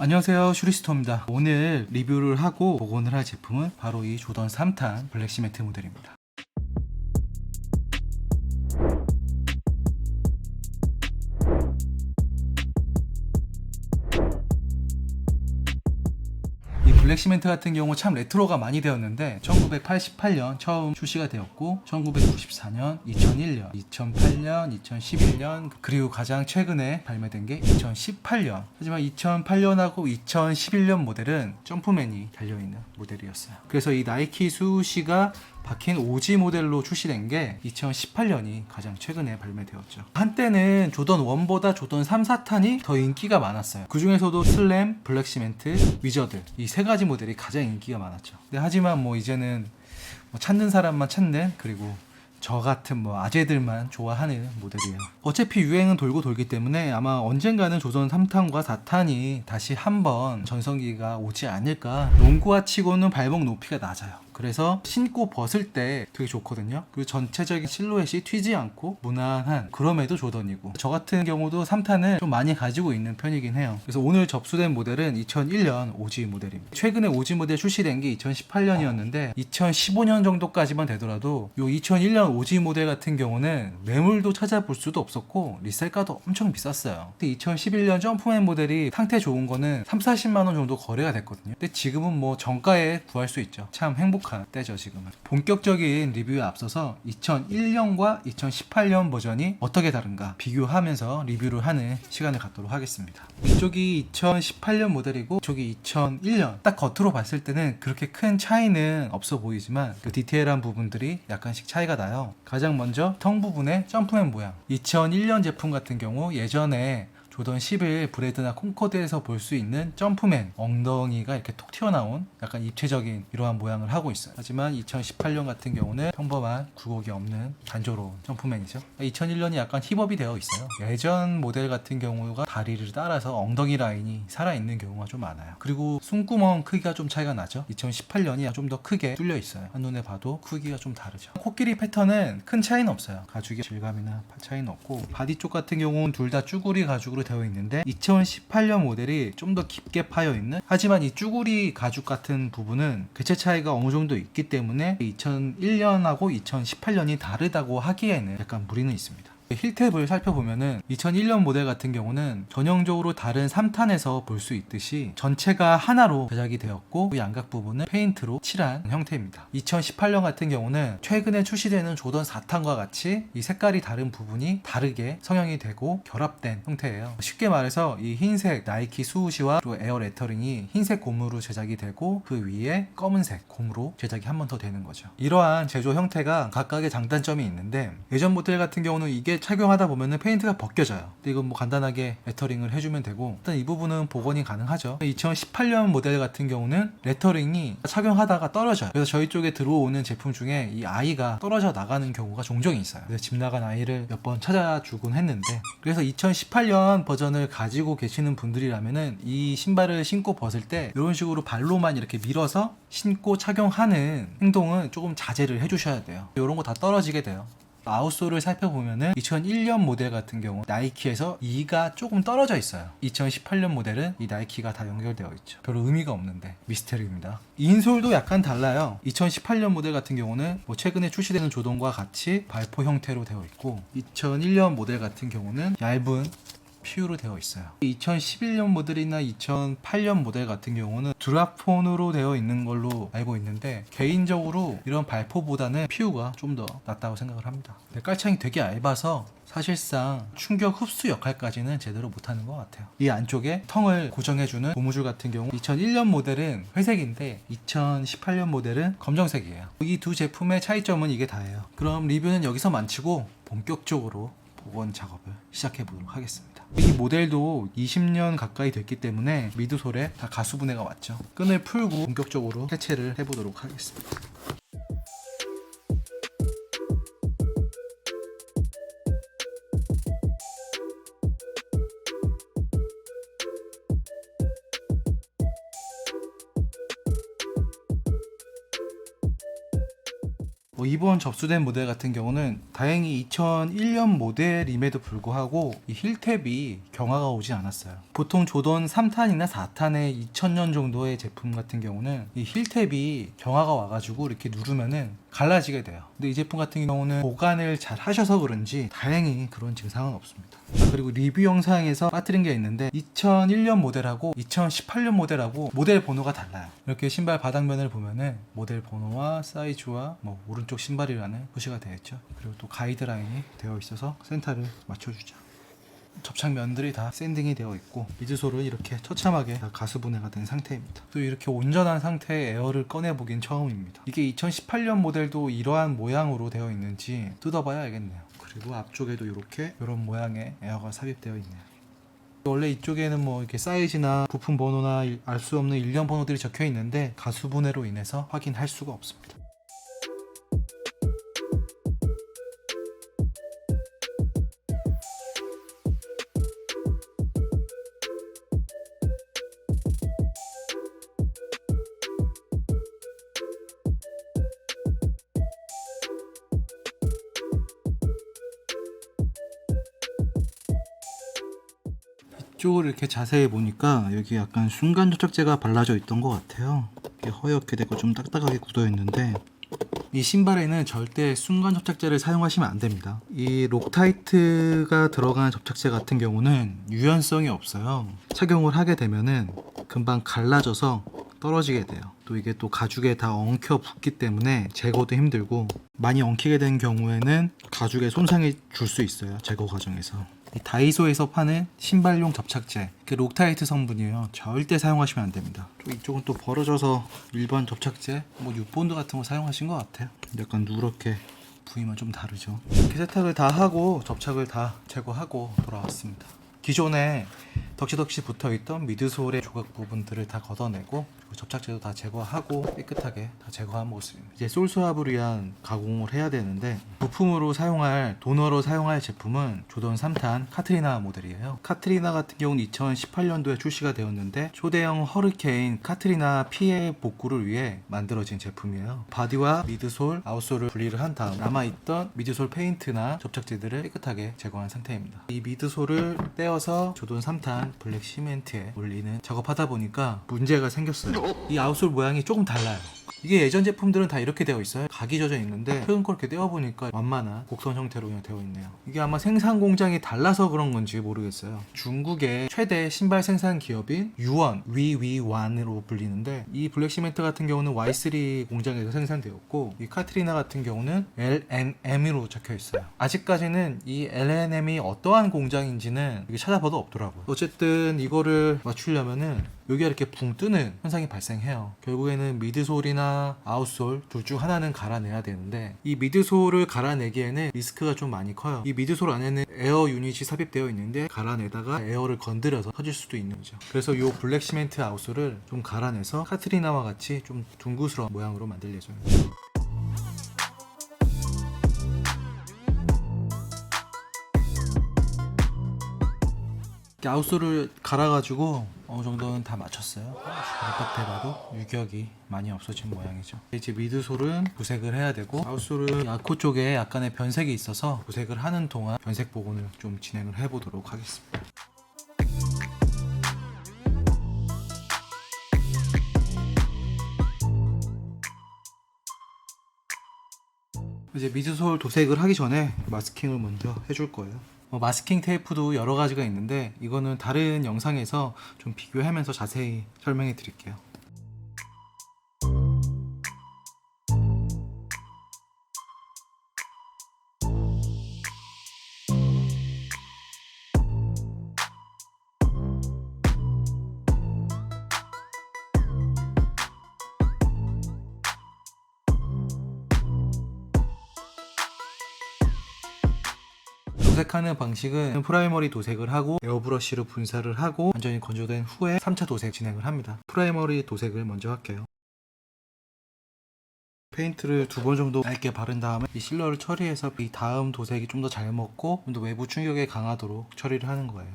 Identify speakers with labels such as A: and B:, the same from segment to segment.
A: 안녕하세요, 슈리스토입니다. 오늘 리뷰를 하고 복원을 할 제품은 바로 이 조던 3탄 블랙 시멘트 모델입니다. 이 블랙 시멘트 같은 경우 참 레트로가 많이 되었는데 1988년 처음 출시가 되었고 1994년, 2001년, 2008년, 2011년 그리고 가장 최근에 발매된 게 2018년. 하지만 2008년하고 2011년 모델은 점프맨이 달려있는 모델이었어요. 그래서 이 나이키 수시가 박힌 오지 모델로 출시된 게 2018년이 가장 최근에 발매되었죠. 한때는 조던 1보다 조던 3, 4탄이 더 인기가 많았어요. 그 중에서도 슬램, 블랙 시멘트, 위저드 이 세 가지 모델이 가장 인기가 많았죠. 근데 하지만 이제는 찾는 사람만 찾는, 그리고 저 같은 아재들만 좋아하는 모델이에요. 어차피 유행은 돌고 돌기 때문에 아마 언젠가는 조던 3탄과 4탄이 다시 한번 전성기가 오지 않을까. 농구화 치고는 발목 높이가 낮아요. 그래서 신고 벗을 때 되게 좋거든요. 그리고 전체적인 실루엣이 튀지 않고 무난한, 그럼에도 조던이고. 저 같은 경우도 3탄을 좀 많이 가지고 있는 편이긴 해요. 그래서 오늘 접수된 모델은 2001년 오지 모델입니다. 최근에 오지 모델 출시된 게 2018년이었는데 2015년 정도까지만 되더라도 요 2001년 오지 모델 같은 경우는 매물도 찾아볼 수도 없었고 리셀가도 엄청 비쌌어요. 근데 2011년 점프맨 모델이 상태 좋은 거는 3, 40만 원 정도 거래가 됐거든요. 근데 지금은 정가에 구할 수 있죠. 참 행복한 때죠. 지금은 본격적인 리뷰에 앞서서 2001년과 2018년 버전이 어떻게 다른가 비교하면서 리뷰를 하는 시간을 갖도록 하겠습니다. 이쪽이 2018년 모델이고 이쪽이 2001년. 딱 겉으로 봤을 때는 그렇게 큰 차이는 없어 보이지만 그 디테일한 부분들이 약간씩 차이가 나요. 가장 먼저 텅 부분의 점프맨 모양. 2001년 제품 같은 경우 예전에 조던 11 브레드나 콩코드에서 볼 수 있는 점프맨 엉덩이가 이렇게 톡 튀어나온 약간 입체적인 이러한 모양을 하고 있어요. 하지만 2018년 같은 경우는 평범한 굴곡이 없는 단조로운 점프맨이죠. 2001년이 약간 힙업이 되어 있어요. 예전 모델 같은 경우가 다리를 따라서 엉덩이 라인이 살아있는 경우가 좀 많아요. 그리고 숨구멍 크기가 좀 차이가 나죠. 2018년이 좀 더 크게 뚫려 있어요. 한눈에 봐도 크기가 좀 다르죠. 코끼리 패턴은 큰 차이는 없어요. 가죽의 질감이나 차이는 없고, 바디 쪽 같은 경우는 둘 다 쭈구리 가죽으로 되어 있는데 2018년 모델이 좀 더 깊게 파여 있는, 하지만 이 쭈구리 가죽 같은 부분은 개체 차이가 어느 정도 있기 때문에 2001년하고 2018년이 다르다고 하기에는 약간 무리는 있습니다. 힐탭을 살펴보면은 2001년 모델 같은 경우는 전형적으로 다른 3탄에서 볼 수 있듯이 전체가 하나로 제작이 되었고 그 양각 부분은 페인트로 칠한 형태입니다. 2018년 같은 경우는 최근에 출시되는 조던 4탄과 같이 이 색깔이 다른 부분이 다르게 성형이 되고 결합된 형태예요. 쉽게 말해서 이 흰색 나이키 수우시와 그리고 에어 레터링이 흰색 고무로 제작이 되고 그 위에 검은색 고무로 제작이 한 번 더 되는 거죠. 이러한 제조 형태가 각각의 장단점이 있는데, 예전 모델 같은 경우는 이게 착용하다 보면은 페인트가 벗겨져요. 근데 이건 간단하게 레터링을 해주면 되고, 일단 이 부분은 복원이 가능하죠. 2018년 모델 같은 경우는 레터링이 착용하다가 떨어져요. 그래서 저희 쪽에 들어오는 제품 중에 이 아이가 떨어져 나가는 경우가 종종 있어요. 그래서 집 나간 아이를 몇 번 찾아주곤 했는데, 그래서 2018년 버전을 가지고 계시는 분들이라면은 이 신발을 신고 벗을 때 이런 식으로 발로만 이렇게 밀어서 신고 착용하는 행동은 조금 자제를 해주셔야 돼요. 이런 거 다 떨어지게 돼요. 아웃솔을 살펴보면은 2001년 모델 같은 경우 나이키에서 2가 조금 떨어져 있어요. 2018년 모델은 이 나이키가 다 연결되어 있죠. 별로 의미가 없는데 미스테리입니다. 인솔도 약간 달라요. 2018년 모델 같은 경우는 최근에 출시되는 조던과 같이 발포 형태로 되어 있고, 2001년 모델 같은 경우는 얇은 퓨로 되어 있어요. 2011년 모델이나 2008년 모델 같은 경우는 드랍폰으로 되어 있는 걸로 알고 있는데, 개인적으로 이런 발포보다는 퓨가 좀 더 낫다고 생각을 합니다. 깔창이 되게 얇아서 사실상 충격 흡수 역할까지는 제대로 못하는 것 같아요. 이 안쪽에 텅을 고정해주는 고무줄 같은 경우 2001년 모델은 회색인데 2018년 모델은 검정색이에요. 이 두 제품의 차이점은 이게 다예요. 그럼 리뷰는 여기서 마치고 본격적으로 복원 작업을 시작해 보도록 하겠습니다. 이 모델도 20년 가까이 됐기 때문에 미드솔에 다 가수분해가 왔죠. 끈을 풀고 본격적으로 해체를 해보도록 하겠습니다. 이번 접수된 모델 같은 경우는 다행히 2001년 모델임에도 불구하고 이 힐탭이 경화가 오지 않았어요. 보통 조던 3탄이나 4탄의 2000년 정도의 제품 같은 경우는 이 힐탭이 경화가 와가지고 이렇게 누르면은 갈라지게 돼요. 근데 이 제품 같은 경우는 보관을 잘 하셔서 그런지 다행히 그런 증상은 없습니다. 그리고 리뷰 영상에서 빠뜨린 게 있는데 2001년 모델하고 2018년 모델하고 모델 번호가 달라요. 이렇게 신발 바닥면을 보면은 모델 번호와 사이즈와 뭐 오른쪽 신발이라는 표시가 되어 있죠. 그리고 또 가이드라인이 되어 있어서 센터를 맞춰주죠. 접착면들이 다 샌딩이 되어 있고 미드솔은 이렇게 처참하게 다 가수분해가 된 상태입니다. 또 이렇게 온전한 상태의 에어를 꺼내보긴 처음입니다. 이게 2018년 모델도 이러한 모양으로 되어 있는지 뜯어봐야 알겠네요. 그리고 앞쪽에도 이런 모양의 에어가 삽입되어 있네요. 원래 이쪽에는 뭐 이렇게 사이즈나 부품 번호나 알 수 없는 일련 번호들이 적혀 있는데 가수분해로 인해서 확인할 수가 없습니다. 이쪽을 이렇게 자세히 보니까 여기 약간 순간 접착제가 발라져 있던 것 같아요. 이게 허옇게 되고 좀 딱딱하게 굳어 있는데 이 신발에는 절대 순간 접착제를 사용하시면 안 됩니다. 이 록타이트가 들어간 접착제 같은 경우는 유연성이 없어요. 착용을 하게 되면은 금방 갈라져서 떨어지게 돼요. 또 이게 또 가죽에 다 엉켜 붙기 때문에 제거도 힘들고 많이 엉키게 된 경우에는 가죽에 손상이 줄 수 있어요. 제거 과정에서. 이 다이소에서 파는 신발용 접착제, 그 록타이트 성분이에요. 절대 사용하시면 안 됩니다. 또 이쪽은 또 벌어져서 일반 접착제, 뭐 뉴본드 같은 거 사용하신 것 같아요. 약간 누렇게 부위만 좀 다르죠. 이렇게 세탁을 다 하고 접착을 다 제거하고 돌아왔습니다. 기존에 덕시덕시 붙어있던 미드솔의 조각 부분들을 다 걷어내고 그리고 접착제도 다 제거하고 깨끗하게 다 제거한 모습입니다. 이제 솔스왑을 위한 가공을 해야 되는데 부품으로 사용할 도너로 사용할 제품은 조던 3탄 카트리나 모델이에요. 카트리나 같은 경우는 2018년도에 출시가 되었는데 초대형 허리케인 카트리나 피해 복구를 위해 만들어진 제품이에요. 바디와 미드솔, 아웃솔을 분리를 한 다음 남아있던 미드솔 페인트나 접착제들을 깨끗하게 제거한 상태입니다. 이 미드솔을 떼어서 조던 3탄 블랙 시멘트에 올리는 작업하다 보니까 문제가 생겼어요. 이 아웃솔 모양이 조금 달라요. 이게 예전 제품들은 다 이렇게 되어 있어요. 각이 져져 있는데 최근 걸 이렇게 떼어보니까 완만한 곡선 형태로 그냥 되어 있네요. 이게 아마 생산 공장이 달라서 그런 건지 모르겠어요. 중국의 최대 신발 생산 기업인 유원, 위완으로 불리는데 이 블랙 시멘트 같은 경우는 Y3 공장에서 생산되었고 이 카트리나 같은 경우는 LNM으로 적혀 있어요. 아직까지는 이 LNM이 어떠한 공장인지는 이게 찾아봐도 없더라고요. 어쨌든 이거를 맞추려면은 여기가 이렇게 붕 뜨는 현상이 발생해요. 결국에는 미드솔이나 아웃솔 둘 중 하나는 갈아내야 되는데 이 미드솔을 갈아내기에는 리스크가 좀 많이 커요. 이 미드솔 안에는 에어 유닛이 삽입되어 있는데 갈아내다가 에어를 건드려서 터질 수도 있는 거죠. 그래서 이 블랙 시멘트 아웃솔을 좀 갈아내서 카트리나와 같이 좀 둥그스러운 모양으로 만들 예정입니다. 아웃솔을 갈아가지고 어느 정도는 다 맞췄어요. 딱 대봐도 유격이 많이 없어진 모양이죠. 이제 미드솔은 부색을 해야 되고 아웃솔은 아코 쪽에 약간의 변색이 있어서 부색을 하는 동안 변색 복원을 좀 진행을 해보도록 하겠습니다. 이제 미드솔 도색을 하기 전에 마스킹을 먼저 해줄 거예요. 마스킹 테이프도 여러 가지가 있는데 이거는 다른 영상에서 좀 비교하면서 자세히 설명해 드릴게요. 도색하는 방식은 프라이머리 도색을 하고 에어브러쉬로 분사를 하고 완전히 건조된 후에 3차 도색 진행을 합니다. 프라이머리 도색을 먼저 할게요. 페인트를 2번 정도 얇게 바른 다음에 이 실러를 처리해서 이 다음 도색이 좀 더 잘 먹고 좀 더 외부 충격에 강하도록 처리를 하는 거예요.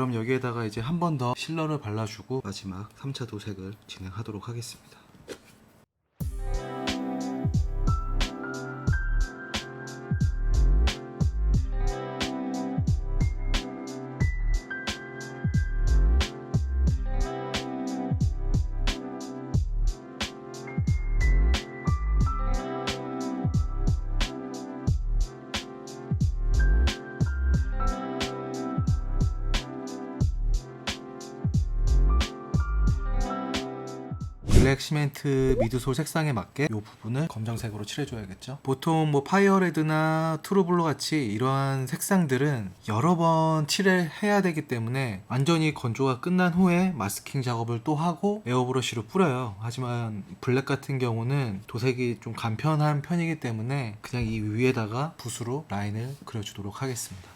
A: 그럼 여기에다가 이제 한 번 더 실러를 발라주고 마지막 3차 도색을 진행하도록 하겠습니다. 블랙 시멘트 미드솔 색상에 맞게 이 부분을 검정색으로 칠해줘야겠죠. 보통 뭐 파이어레드나 트루블루 같이 이러한 색상들은 여러 번 칠을 해야 되기 때문에 완전히 건조가 끝난 후에 마스킹 작업을 또 하고 에어브러쉬로 뿌려요. 하지만 블랙 같은 경우는 도색이 좀 간편한 편이기 때문에 그냥 이 위에다가 붓으로 라인을 그려주도록 하겠습니다.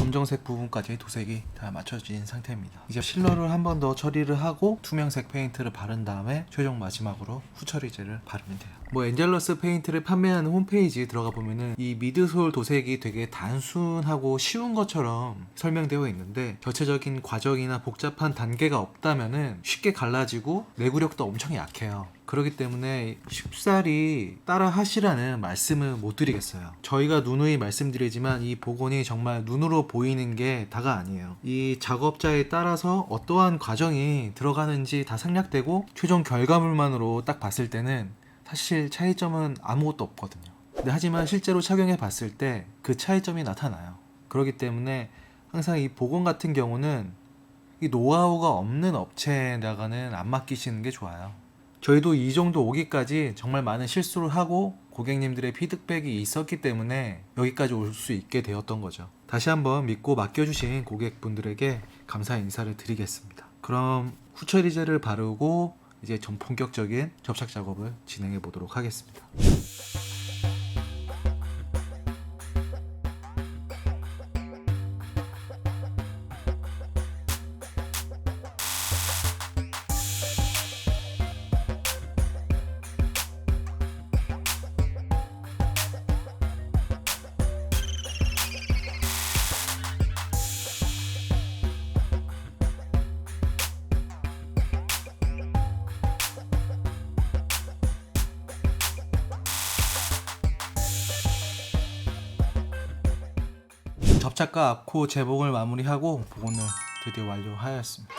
A: 검정색 부분까지 도색이 다 맞춰진 상태입니다. 이제 실러를 한 번 더 처리를 하고 투명색 페인트를 바른 다음에 최종 마지막으로 후처리젤을 바르면 돼요. 뭐 엔젤러스 페인트를 판매하는 홈페이지에 들어가 보면은 이 미드솔 도색이 되게 단순하고 쉬운 것처럼 설명되어 있는데 전체적인 과정이나 복잡한 단계가 없다면은 쉽게 갈라지고 내구력도 엄청 약해요. 그렇기 때문에 쉽사리 따라 하시라는 말씀을 못 드리겠어요. 저희가 누누이 말씀드리지만 이 복원이 정말 눈으로 보이는 게 다가 아니에요. 이 작업자에 따라서 어떠한 과정이 들어가는지 다 생략되고 최종 결과물만으로 딱 봤을 때는 사실 차이점은 아무것도 없거든요. 근데 하지만 실제로 착용해 봤을 때 그 차이점이 나타나요. 그렇기 때문에 항상 이 복원 같은 경우는 이 노하우가 없는 업체에다가는 안 맡기시는 게 좋아요. 저희도 이 정도 오기까지 정말 많은 실수를 하고 고객님들의 피드백이 있었기 때문에 여기까지 올 수 있게 되었던 거죠. 다시 한번 믿고 맡겨주신 고객분들에게 감사 인사를 드리겠습니다. 그럼 후처리젤을 바르고 이제 좀 본격적인 접착 작업을 진행해 보도록 하겠습니다. 접착과 앞코 재봉을 마무리하고 복원을 드디어 완료하였습니다.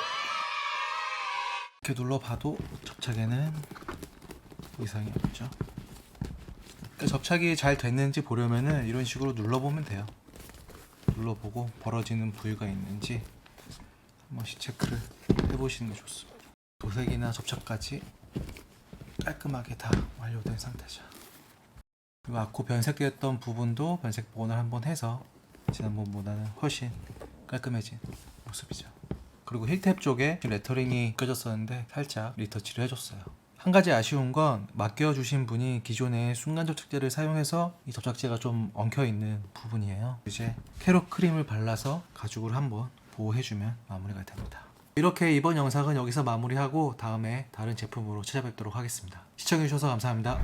A: 이렇게 눌러봐도 접착에는 이상이 없죠. 접착이 잘 됐는지 보려면은 이런 식으로 눌러보면 돼요. 눌러보고 벌어지는 부위가 있는지 한 번씩 체크를 해보시는 게 좋습니다. 도색이나 접착까지 깔끔하게 다 완료된 상태죠. 그리고 앞코 변색되었던 부분도 변색 복원을 한번 해서 지난번보다는 훨씬 깔끔해진 모습이죠. 그리고 힐탭 쪽에 레터링이 껴졌었는데 살짝 리터치를 해줬어요. 한 가지 아쉬운 건 맡겨주신 분이 기존에 순간 접착제를 사용해서 이 접착제가 좀 엉켜있는 부분이에요. 이제 캐럿 크림을 발라서 가죽을 한번 보호해주면 마무리가 됩니다. 이렇게 이번 영상은 여기서 마무리하고 다음에 다른 제품으로 찾아뵙도록 하겠습니다. 시청해주셔서 감사합니다.